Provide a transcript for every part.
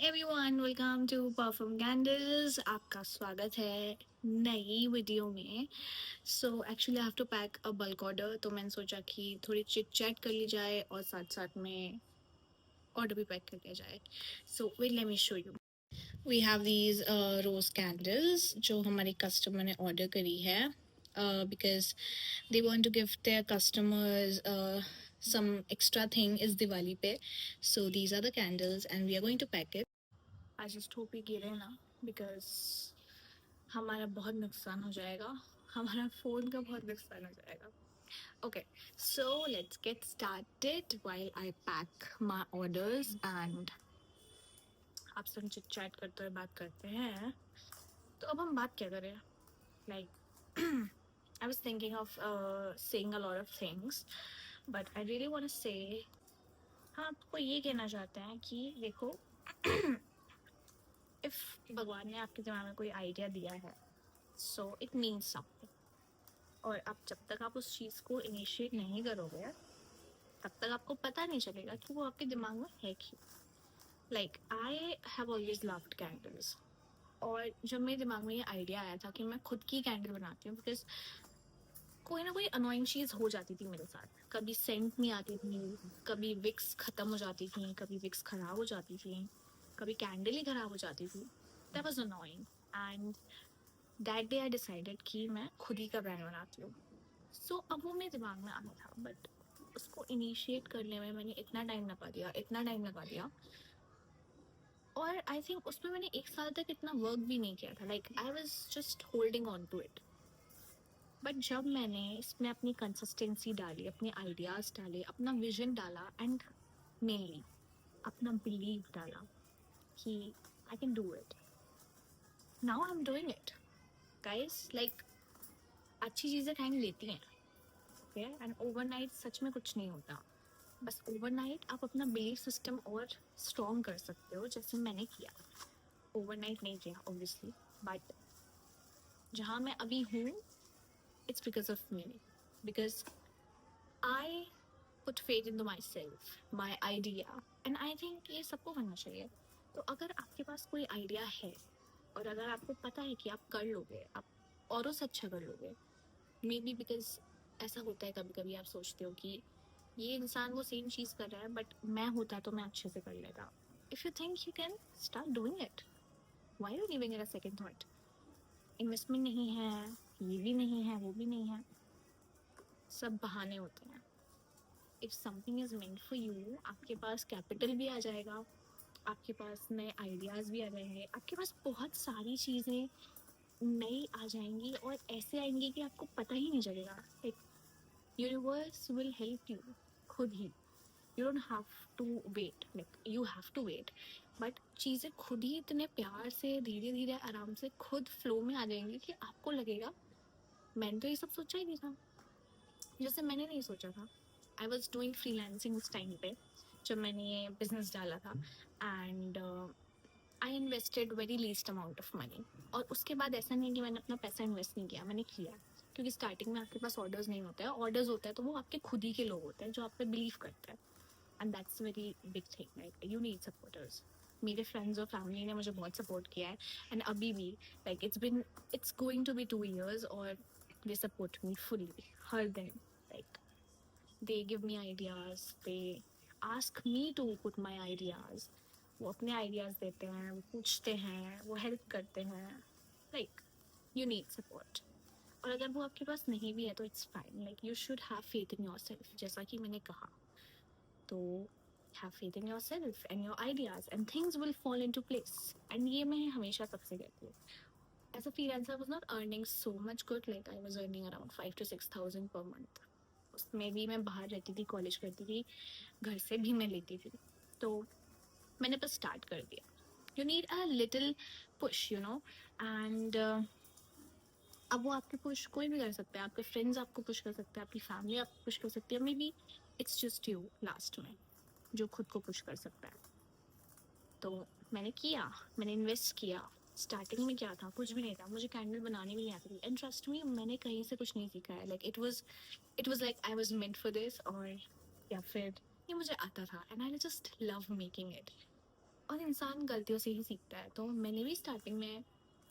Everyone, welcome to perfume candles. आपका स्वागत है नई वीडियो में। So actually I have to pack a bulk order, तो मैंने सोचा कि थोड़ी चिट चैट कर ली जाए और साथ साथ में ऑर्डर भी पैक कर लिया जाए। So wait, let me show you. We have these rose candles जो हमारे कस्टमर ने ऑर्डर करी है because they want to give their customers some extra thing is Diwali पे. So these are the candles and we are going to pack it. I just hope ये गिरे ना, because हमारा बहुत नुकसान हो जाएगा, हमारा फ़ोन का बहुत नुकसान हो जाएगा। Okay, so let's get started while I pack my orders and आपसे हम चिट चैट करते हुए बात करते हैं। तो अब हम बात क्या करें? Like I was thinking of saying a lot of things, but I really want to say, हम आपको ये कहना चाहते हैं कि देखो, इफ भगवान ने आपके दिमाग में कोई आइडिया दिया है, सो इट मीन्स समथिंग। और अब जब तक आप उस चीज़ को इनिशिएट नहीं करोगे, तब तक आपको पता नहीं चलेगा कि वो आपके दिमाग में है क्यों। Like I have always loved candles, और जब मेरे दिमाग में ये आइडिया आया था कि मैं खुद की कैंडल बनाती हूँ, बिकॉज कोई ना कोई अनोइंग चीज़ हो जाती थी मेरे साथ। कभी सेंट नहीं आती थी, कभी विक्स ख़त्म हो जाती थी, कभी विक्स ख़राब हो जाती थी, कभी कैंडल ही ख़राब हो जाती थी। That was annoying and that day I decided कि मैं खुद ही का ब्रांड बनाती हूँ। सो अब वो मेरे दिमाग में आना था, बट उसको इनिशिएट करने में मैंने इतना टाइम लगा दिया, और आई थिंक उसमें मैंने 1 साल तक इतना वर्क भी नहीं किया था। Like I was just holding on to it. But जब मैंने इसमें अपनी कंसिस्टेंसी डाली, अपने आइडियाज़ डाले, अपना विजन डाला एंड मेनली अपना बिलीव डाला कि I can do it, now I am doing it guys. Like अच्छी चीज़ें टाइम लेती हैं, ओके, एंड ओवरनाइट सच में कुछ नहीं होता। बस ओवरनाइट आप अपना बिलीफ सिस्टम और स्ट्रॉन्ग कर सकते हो, जैसे मैंने किया। ओवरनाइट नहीं किया ऑब्वियसली, बट जहाँ मैं अभी हूँ, it's because of me, because I put faith in my self, my idea, and I think ये सबको करना चाहिए। तो अगर आपके पास कोई आइडिया है और अगर आपको पता है कि आप कर लोगे, आप औरों से अच्छा कर लोगे, मे बी बिकॉज ऐसा होता है कभी कभी, आप सोचते हो कि ये इंसान वो सेम चीज़ कर रहा है, बट मैं होता तो मैं अच्छे से कर लेता। If you think you can start doing it, why you giving it a second thought? Investment नहीं है, ये भी नहीं है, वो भी नहीं है, सब बहाने होते हैं। If something is meant for you, आपके पास कैपिटल भी आ जाएगा, आपके पास नए आइडियाज़ भी आ जाएंगे, आपके पास बहुत सारी चीज़ें नई आ जाएंगी और ऐसे आएंगी कि आपको पता ही नहीं चलेगा। Like universe will help you खुद ही। You don't have to wait, like you have to wait, but चीज़ें खुद ही इतने प्यार से, धीरे धीरे, आराम से, खुद फ्लो में आ जाएंगी कि आपको लगेगा मैंने तो ये सब सोचा ही नहीं था। जैसे मैंने नहीं सोचा था, आई वॉज डूइंग फ्रीलांसिंग उस टाइम पे जब मैंने ये बिजनेस डाला था, and I invested very least amount of money. और उसके बाद ऐसा नहीं कि मैंने अपना पैसा इन्वेस्ट नहीं किया, मैंने किया। क्योंकि स्टार्टिंग में आपके पास ऑर्डर्स नहीं होते हैं, ऑर्डर्स होते हैं तो वो आपके खुद ही के लोग होते हैं जो आप पे बिलीव करते हैं, and that's very big thing. Like you need supporters. मेरे फ्रेंड्स और फैमिली ने मुझे बहुत सपोर्ट किया है, एंड अभी भी, like it's going to be 2 years, और दे सपोर्ट मी फुल्ली हर दिन। Like they give me ideas, they ask me to put my ideas. वो अपने आइडियाज़ देते हैं, वो पूछते हैं, वो हेल्प करते हैं। लाइक यू नीड सपोर्ट, और अगर वो आपके पास नहीं भी है तो it's fine. Like you should have faith in yourself, जैसा कि मैंने कहा। तो have faith in yourself and your ideas and things will fall into place. And ये मैं हमेशा सबसे कहती हूँ। As a freelancer I was not earning so much good, like I was earning around 5 to 6 thousand per month. उसमें भी मैं बाहर रहती थी, कॉलेज करती थी, घर से भी मैं लेती थी। तो मैंने बस स्टार्ट कर दिया। You need a little push, you know, and अब वो आपके पुश कोई भी कर सकता है। आपके फ्रेंड्स आपको पुश कर सकते हैं, आपकी फैमिली आपको पुश कर सकती है, may be it's just you last में जो खुद को पुश कर सकता है। तो मैंने किया, मैंने इन्वेस्ट किया। स्टार्टिंग में क्या था, कुछ भी नहीं था, मुझे कैंडल बनानी भी नहीं आती थी, एंड ट्रस्ट मी, मैंने कहीं से कुछ नहीं सीखा है। Like it was like I was meant for this, और या फिर ये मुझे आता था, and I just love making it. और इंसान गलतियों से ही सीखता है। तो मैंने भी स्टार्टिंग में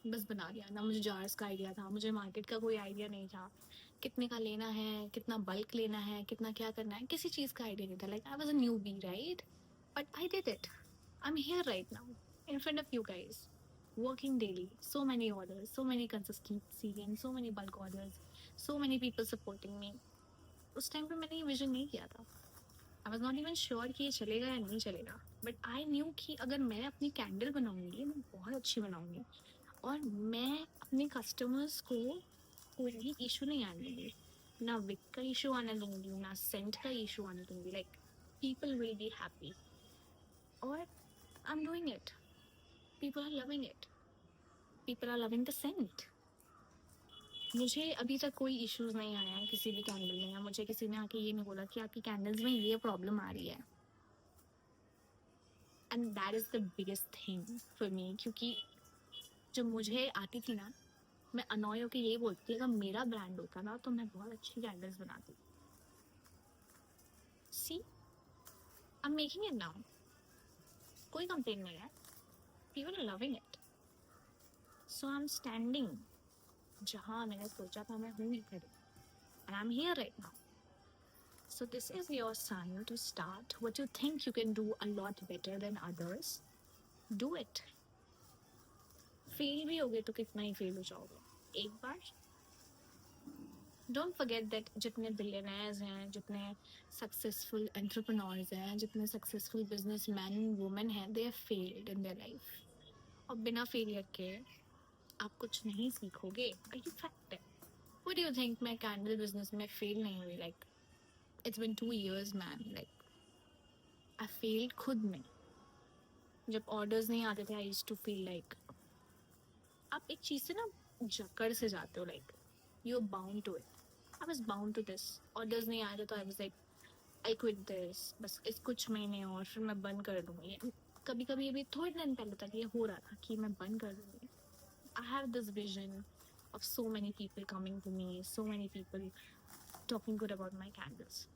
बस बना लिया, ना मुझे जार्स का आइडिया था, मुझे मार्केट का कोई आइडिया नहीं था, कितने का लेना है, कितना बल्क लेना है, कितना क्या करना है, किसी चीज़ का आइडिया नहीं था। Like I was a newbie, right? But I did it. I am here right now in front of you guys, working daily, so many orders, so many consistency and so many bulk orders, so many people supporting me. उस time पे मैंने ये vision नहीं किया था। I was not even sure कि ये चलेगा या नहीं चलेगा, बट आई न्यू कि अगर मैं अपनी कैंडल बनाऊंगी, मैं बहुत अच्छी बनाऊंगी, और मैं अपने कस्टमर्स को कोई भी इशू नहीं आने दूंगी, ना विक का इशू आने दूंगी, ना सेंट का इशू आने दूंगी। Like people will be happy, और I am doing it, people are loving it, people are loving the scent. मुझे अभी तक कोई इश्यूज नहीं आया है किसी भी कैंडल में, या मुझे किसी ने आके ये नहीं बोला कि आपकी कैंडल्स में ये प्रॉब्लम आ रही है। And that is the biggest thing for me, क्योंकि जब मुझे आती थी ना, मैं अनॉय होकर यही बोलती थी, अगर मेरा ब्रांड होता ना तो मैं बहुत अच्छी कैंडल्स बनाती। See, I am making it now, कोई कंप्लेन नहीं है, people are loving it. So I am standing जहाँ मैंने सोचा था मैं हूँ ही खड़ी, and I am here right now. So this is your sign to start what you think you can do a lot better than others. Do it. Fail भी होगे तो कितना ही फेल हो जाओगे एक बार। डोंट फॉरगेट दैट जितने billionaires हैं, जितने सक्सेसफुल एंटरप्रेन्योर्स हैं, जितने सक्सेसफुल बिजनेसमैन वुमेन हैं, they have failed in their life. और बिना फेलियर के आप कुछ नहीं सीखोगे, ये फैक्ट है। व्हाट डू यू थिंक मैं कैंडल बिजनेस में फेल नहीं हुई? Like it's been 2 years man, like I failed खुद में। जब ऑर्डर्स नहीं आते थे, I used to feel like, आप एक चीज से ना जकड़ से जाते हो, like you are bound to it. I was bound to this. Orders नहीं आए थे तो I was like I quit this, बस इस कुछ महीने और फिर मैं बंद कर दूंगी। कभी कभी अभी थोड़े दिन पहले तक ये हो रहा था कि मैं बंद कर दूंगी। I have this vision of so many people coming to me, so many people talking good about my candles.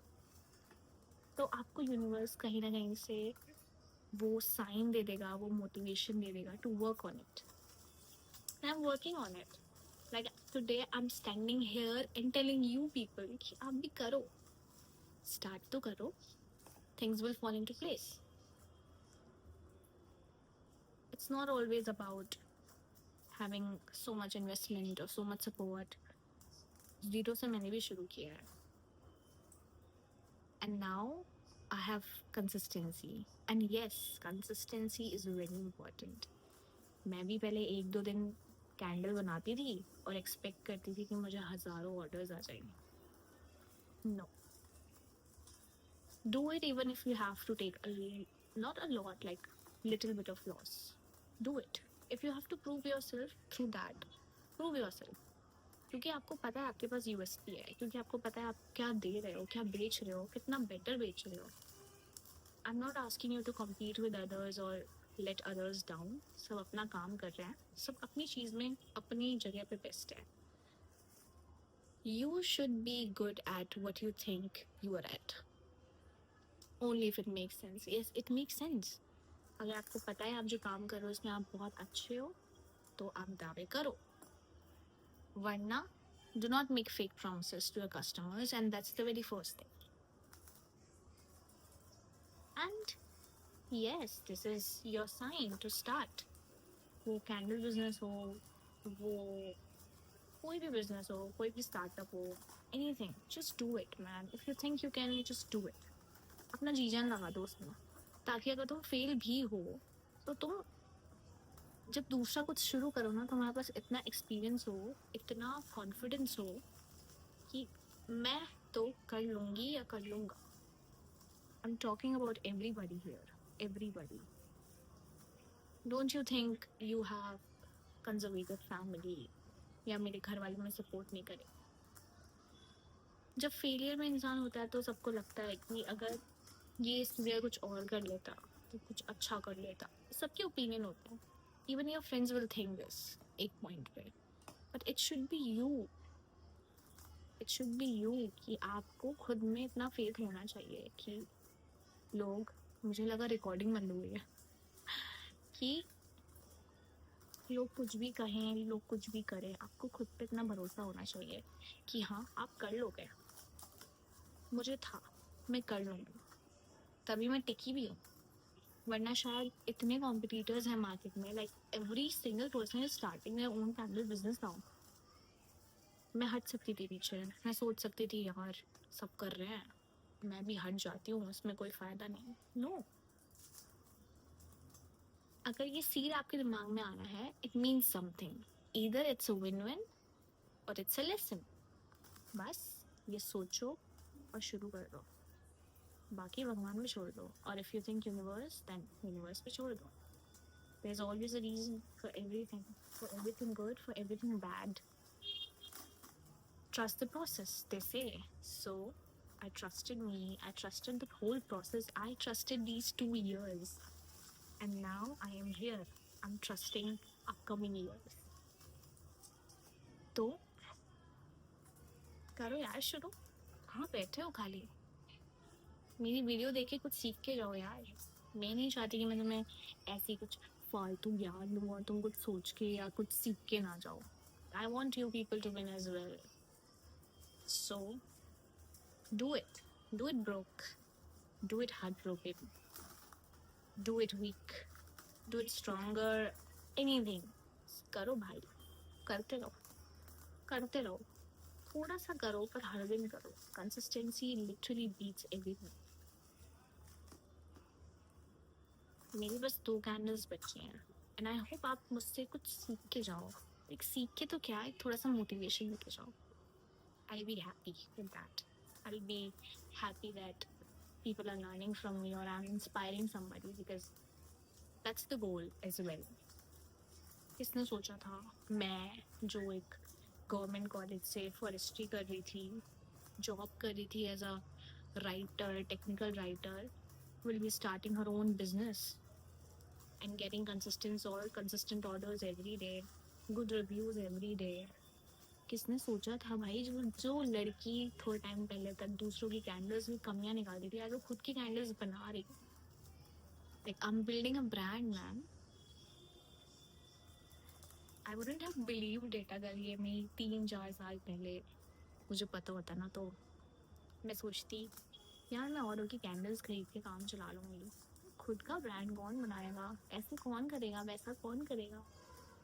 तो आपको यूनिवर्स कहीं ना कहीं से वो साइन दे देगा, वो मोटिवेशन दे देगा to work on it. I am working on it. Like today I am standing here and telling you people कि आप भी करो, स्टार्ट तो करो, things will fall into place. It's not always about having so much investment और so much support. Zero से मैंने भी शुरू किया है, and now I have consistency, and yes, consistency is very important. मैं भी पहले 1-2 दिन कैंडल बनाती थी और एक्सपेक्ट करती थी कि मुझे हज़ारों ऑर्डर्स आ जाएंगे। No, do it even if you have to take not a lot, like little bit of loss. Do it if you have to prove yourself through that. Prove yourself, क्योंकि आपको पता है आपके पास यूएसपी है, क्योंकि आपको पता है आप क्या दे रहे हो, क्या बेच रहे हो, कितना बेटर बेच रहे हो। I am not asking you to compete with others और लेट अदर्स डाउन। सब अपना काम कर रहे हैं, सब अपनी चीज़ में अपनी जगह पे बेस्ट है। You should be good at what you think you are at, only if it makes sense. Yes, it makes sense. अगर आपको पता है आप जो काम कर रहे हो उसमें आप बहुत अच्छे हो, तो आप दावे करो, वरना do not make fake promises to your customers, and that's the very first thing. And yes, this is your sign to start. वो कैंडल बिजनेस हो, वो कोई भी बिजनेस हो, कोई भी स्टार्टअप हो, anything, just do it man. If you think you can, just do it. अपना जी जान लगा दो उसमें, ताकि अगर तुम फेल भी हो तो तुम जब दूसरा कुछ शुरू करो ना, तुम्हारे पास इतना एक्सपीरियंस हो, इतना कॉन्फिडेंस हो कि मैं तो कर लूँगी या कर लूँगा। I'm talking about everybody here. Everybody. Don't you think you have conservative family या मेरे घर वाले मुझे सपोर्ट नहीं करे? जब फेलियर में इंसान होता है तो सबको लगता है कि अगर ये इसकी जगह कुछ और कर लेता तो कुछ अच्छा कर लेता। सबके ओपिनियन होते हैं। Even your friends will think this एक पॉइंट पे, but it should be you. It should be you कि आपको खुद में इतना फेथ होना चाहिए कि लोग, मुझे लगा रिकॉर्डिंग बंद हुई है, कि लोग कुछ भी कहें, लोग कुछ भी करें, आपको खुद पे इतना भरोसा होना चाहिए कि हाँ आप कर लोगे। मुझे था, मैं कर लूँगी, तभी मैं टिकी भी हूँ। वरना शायद इतने कॉम्पिटिटर्स हैं मार्केट में, like every single person is starting their own candle business now. मैं हट सकती थी पीछे, मैं सोच सकती थी यार सब कर रहे हैं, मैं भी हट जाती हूँ, इसमें कोई फायदा नहीं। नो, अगर ये सीड आपके दिमाग में आना है, it means something, either it's a win win और इट्स अ लेसन। बस ये सोचो और शुरू कर दो, बाकी भगवान पे छोड़ दो। और if you think universe, then universe पे छोड़ दो। There's always a reason for everything good, for everything bad. Trust the process, they say. So I trusted me, I trusted the whole process, I trusted these 2 years, and now I am here. I'm trusting upcoming years. तो करो यार शुरू। कहाँ बैठे हो खाली? मेरी video देख के कुछ सीख के जाओ यार। मैं नहीं चाहती कि मैं तुम्हें ऐसी कुछ फालतू ज्ञान दूँ और तुम कुछ सोच के या कुछ सीख के ना जाओ। I want you people to win as well. So do it. Do it broke. Do it heartbroken. Do it weak. Do it stronger. Anything. करो भाई, करते रहो, करते रहो। थोड़ा सा करो पर हर दिन करो। Consistency literally beats everything. मेरी बस 2 कैंडल्स बची हैं एंड आई होप आप मुझसे कुछ सीख के जाओ। एक सीख के तो क्या, एक थोड़ा सा मोटिवेशन लेके जाओ। I'll be happy with that. I'll be happy that people are learning from me or I'm inspiring somebody, because that's the goal as well. किसने सोचा था मैं जो एक गवर्नमेंट कॉलेज से फॉरेस्ट्री कर रही थी, जॉब कर रही थी as a writer, technical writer, will be starting her own business and getting consistent orders every day, good reviews every day. किसने सोचा था भाई, जो लड़की थोड़े टाइम पहले तक दूसरों की कैंडल्स में कमियां निकालती थी, आज वो खुद की कैंडल्स बना रही। Like I'm building a brand, man. I wouldn't have believed it अगर ये मैं 3-4 साल पहले मुझे पता होता ना, तो मैं सोचती यार मैं औरों की कैंडल्स खरीद के काम चला लूँगी, खुद का ब्रांड कौन बनाएगा, ऐसे कौन करेगा, वैसा कौन करेगा,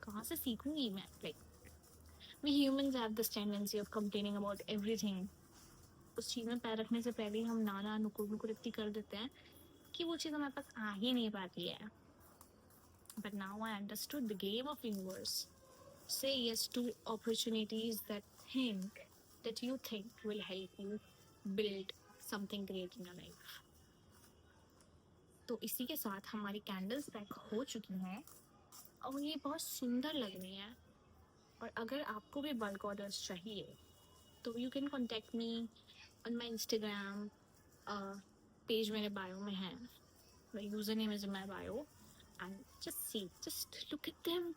कहाँ से सीखूंगी मैं। Like we humans have this tendency of complaining about everything. उस चीज़ में पैर रखने से पहले ही हम नाना नुकुर नुकुर इतनी कर देते हैं कि वो चीज़ हमारे पास आ ही नहीं पाती है। But now I understood the game of universe. Say yes to opportunities that you think will help you build something great in your life. तो इसी के साथ हमारी कैंडल्स पैक हो चुकी हैं और ये बहुत सुंदर लग रही हैं। और अगर आपको भी बल्क ऑर्डर्स चाहिए तो you can contact me on my Instagram page, मेरे बायो में है, user name is in my bio, and just look at them.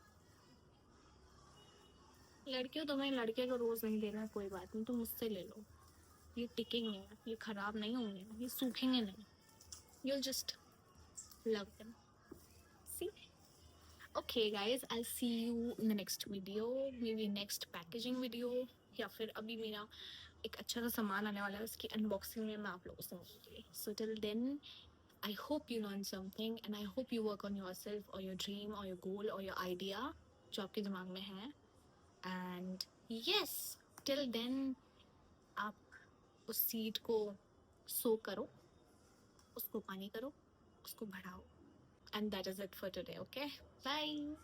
लड़कियों, तुम्हें लड़के को रोज नहीं देना, कोई बात नहीं, तुम मुझसे ले लो, ये टिकेंगे, ये खराब नहीं होंगे, ये सूखेंगे नहीं, you'll just love them. See? Okay guys, I'll see you in the next video, maybe next packaging video, या फिर अभी मेरा एक अच्छा सा सामान आने वाला है, उसकी अनबॉक्सिंग में मैं आप लोगों से मिलूंगी। So till then, I hope you learn something and I hope you work on yourself or your dream or your goal or your idea जो आपके दिमाग में है। And yes, till then आप उस सीड को सो करो, उसको पानी करो, उसको बढ़ाओ। And that is it for today, okay? Bye!